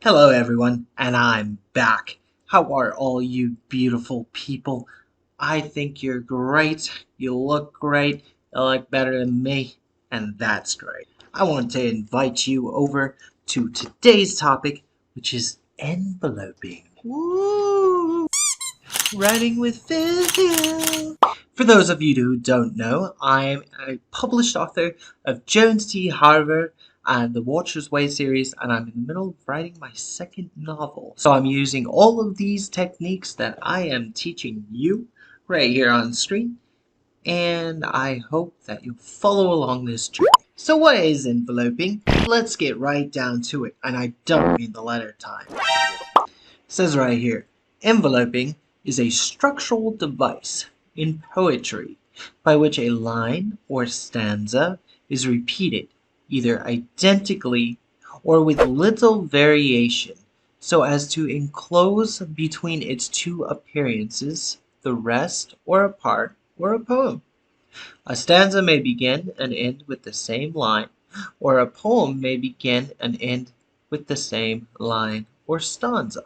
Hello, everyone, and I'm back. How are all you beautiful people? I think you're great. You look great. You look better than me, and that's great. I want to invite you over to today's topic, which is enveloping. Woo! Writing with Phil. For those of you who don't know, I'm a published author of Jones T. Harvard and the Watcher's Way series, and I'm in the middle of writing my second novel. So I'm using all of these techniques that I am teaching you right here on screen, and I hope that you'll follow along this journey. So what is enveloping? Let's get right down to it, and I don't mean the letter time. It says right here, enveloping is a structural device in poetry by which a line or stanza is repeated either identically or with little variation so as to enclose between its two appearances the rest or a part or a poem. A stanza may begin and end with the same line, or a poem may begin and end with the same line or stanza.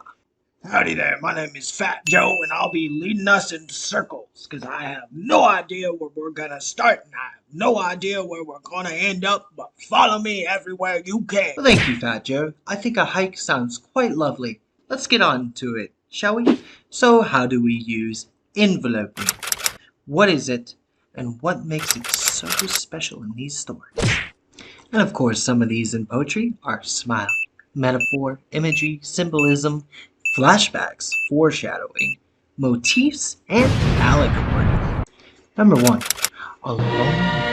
Howdy there, my name is Fat Joe, and I'll be leading us in circles, because I have no idea where we're gonna start, and I have no idea where we're gonna end up, but follow me everywhere you can. Well, thank you, Fat Joe. I think a hike sounds quite lovely. Let's get on to it, shall we? So how do we use enveloping? What is it, and what makes it so special in these stories? And of course, some of these in poetry are smile, metaphor, imagery, symbolism, flashbacks, foreshadowing, motifs, and allegory. Number one, a long time.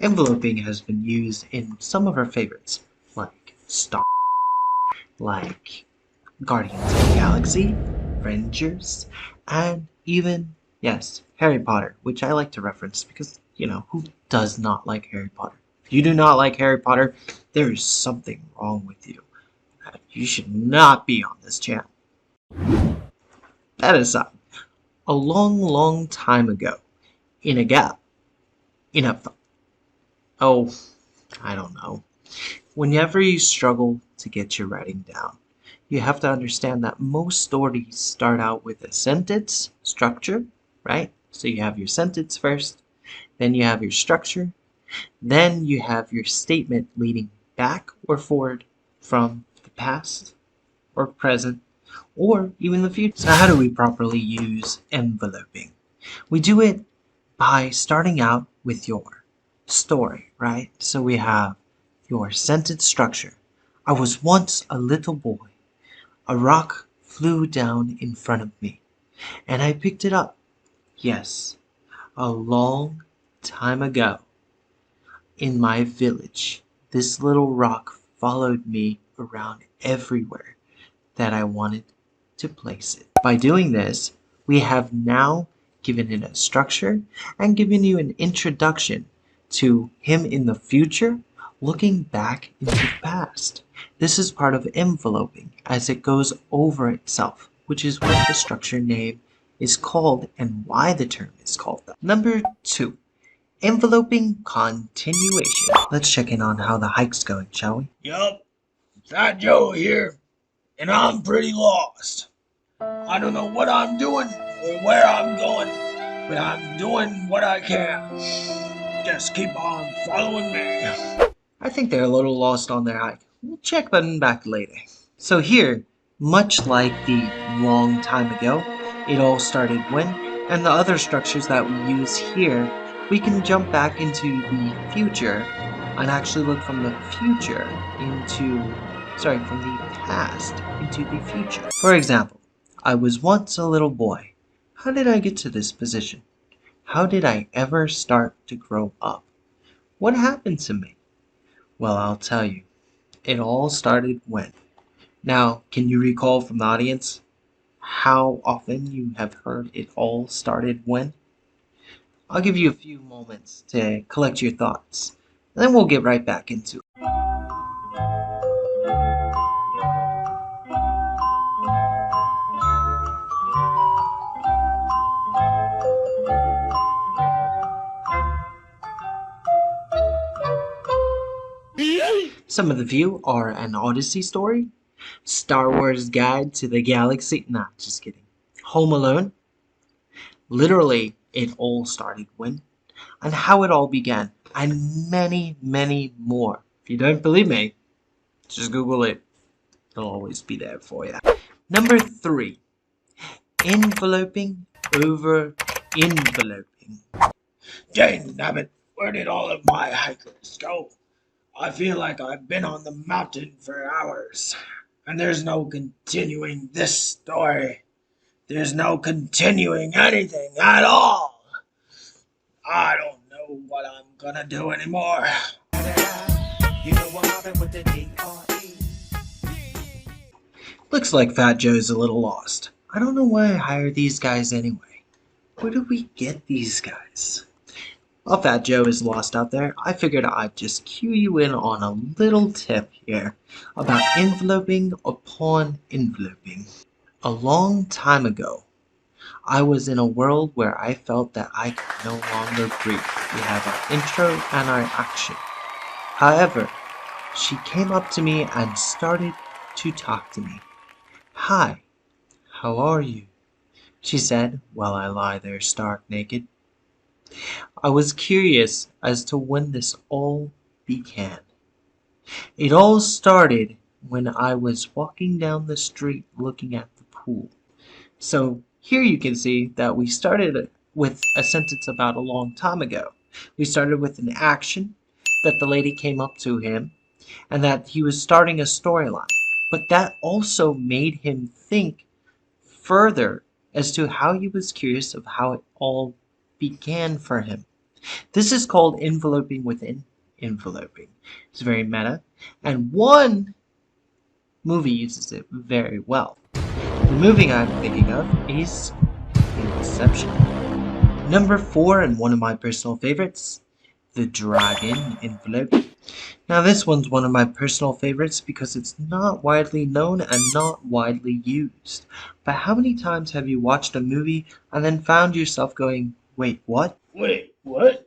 Enveloping has been used in some of our favorites, like Star, like Guardians of the Galaxy, Avengers, and even, yes, Harry Potter, which I like to reference because, who does not like Harry Potter? If you do not like Harry Potter, there is something wrong with you. You should not be on this channel. That aside, a long, long time ago, in a gap, in a, oh, I don't know. Whenever you struggle to get your writing down, you have to understand that most stories start out with a sentence structure, right? So you have your sentence first, then you have your structure, then you have your statement leading back or forward from the past or present or even the future. So how do we properly use enveloping? We do it by starting out with your story, right? So we have your sentence structure. I was once a little boy. A rock flew down in front of me, and I picked it up. Yes, a long time ago. In my village, this little rock followed me around everywhere that I wanted to place it. By doing this, we have now given it a structure and given you an introduction to him in the future looking back into the past. This is part of enveloping as it goes over itself, which is what the structure name is called and why the term is called that. Number 2. Enveloping continuation. Let's check in on how the hike's going, shall we? Yup, Fat Joe here, and I'm pretty lost. I don't know what I'm doing or where I'm going, but I'm doing what I can. Just keep on following me. I think they're a little lost on their hike. We'll check them back later. So here, much like the long time ago, it all started when, and the other structures that we use here, we can jump back into the future and actually look from the future from the past into the future. For example, I was once a little boy. How did I get to this position? How did I ever start to grow up? What happened to me? Well, I'll tell you. It all started when. Now, can you recall from the audience how often you have heard it all started when? I'll give you a few moments to collect your thoughts, and then we'll get right back into it. Some of the few are An Odyssey Story, Star Wars Guide to the Galaxy, nah, just kidding, Home Alone, Literally It All Started When, and How It All Began, and many, many more. If you don't believe me, just Google it. It'll always be there for you. Number 3. Enveloping over enveloping. Dang nabbit, where did all of my hikers go? I feel like I've been on the mountain for hours, and there's no continuing this story. There's no continuing anything at all. I don't know what I'm gonna do anymore. Looks like Fat Joe's a little lost. I don't know why I hired these guys anyway. Where do we get these guys? While Fat Joe is lost out there, I figured I'd just cue you in on a little tip here about enveloping upon enveloping. A long time ago, I was in a world where I felt that I could no longer breathe. We have our intro and our action. However, she came up to me and started to talk to me. "Hi, how are you?" she said while I lie there stark naked. I was curious as to when this all began. It all started when I was walking down the street looking at the pool. So here you can see that we started with a sentence about a long time ago. We started with an action that the lady came up to him and that he was starting a storyline. But that also made him think further as to how he was curious of how it all began for him. This is called enveloping within enveloping. It's very meta, and one movie uses it very well. The movie I'm thinking of is Inception. Number 4, and one of my personal favorites, The Dragon Envelope. Now this one's one of my personal favorites because it's not widely known and not widely used. But how many times have you watched a movie and then found yourself going, "Wait, what?" Wait, what?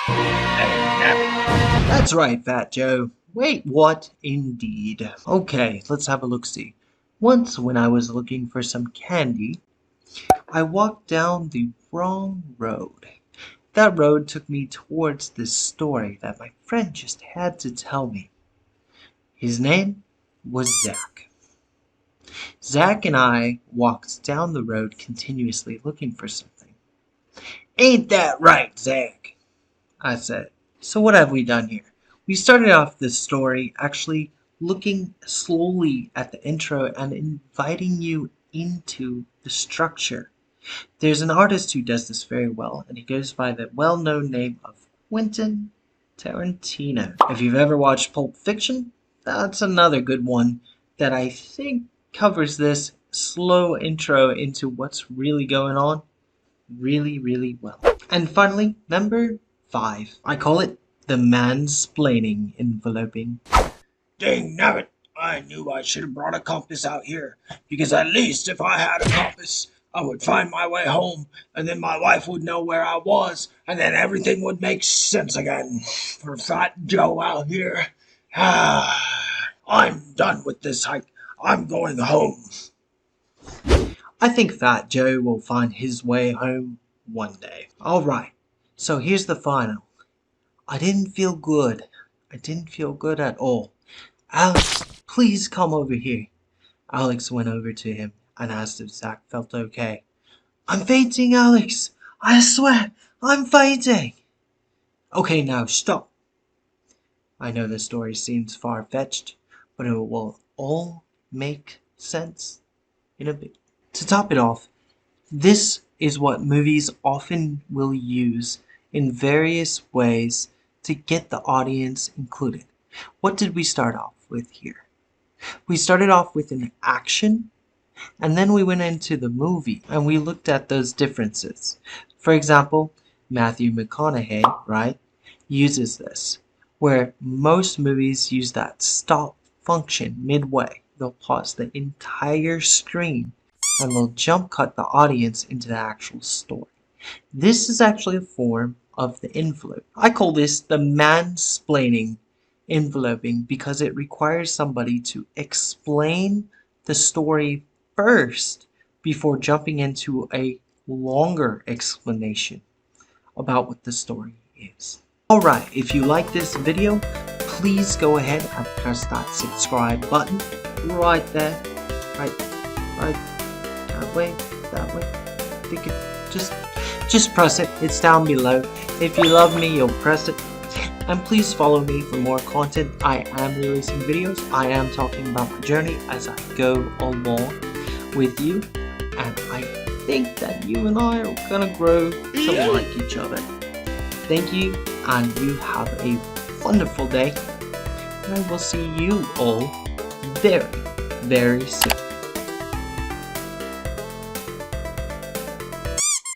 Dang nabbit. That's right, Fat Joe. Wait, what? Indeed. Okay, let's have a look-see. Once when I was looking for some candy, I walked down the wrong road. That road took me towards this story that my friend just had to tell me. His name was Zach. Zach and I walked down the road continuously looking for something. "Ain't that right, Zach?" I said. "So what have we done here?" We started off this story actually looking slowly at the intro and inviting you into the structure. There's an artist who does this very well, and he goes by the well-known name of Quentin Tarantino. If you've ever watched Pulp Fiction, that's another good one that I think covers this slow intro into what's really going on really, really well. And finally, number 5. I call it the mansplaining enveloping. Dang nabbit. I knew I should have brought a compass out here, because at least if I had a compass, I would find my way home, and then my wife would know where I was, and then everything would make sense again. For Fat Joe out here. I'm done with this hike. I'm going home. I think Fat Joe will find his way home one day. Alright, so here's the final. I didn't feel good. I didn't feel good at all. "Alex, please come over here." Alex went over to him and asked if Zach felt okay. "I'm fainting, Alex. I swear, I'm fainting." "Okay, now stop." I know the story seems far-fetched, but it will all make sense in a bit. To top it off, this is what movies often will use in various ways to get the audience included. What did we start off with here? We started off with an action, and then we went into the movie and we looked at those differences. For example, Matthew McConaughey, right, uses this, where most movies use that stop function midway. They'll pause the entire screen and they'll jump cut the audience into the actual story. This is actually a form of the envelope. I call this the mansplaining enveloping because it requires somebody to explain the story first before jumping into a longer explanation about what the story is. Alright, if you like this video, please go ahead and press that subscribe button right there. Right, that way. You could just press it. It's down below. If you love me, you'll press it. And please follow me for more content. I am releasing videos. I am talking about my journey as I go along with you. And I think that you and I are gonna grow to like each other. Thank you, and you have a wonderful day. And I will see you all very, very soon.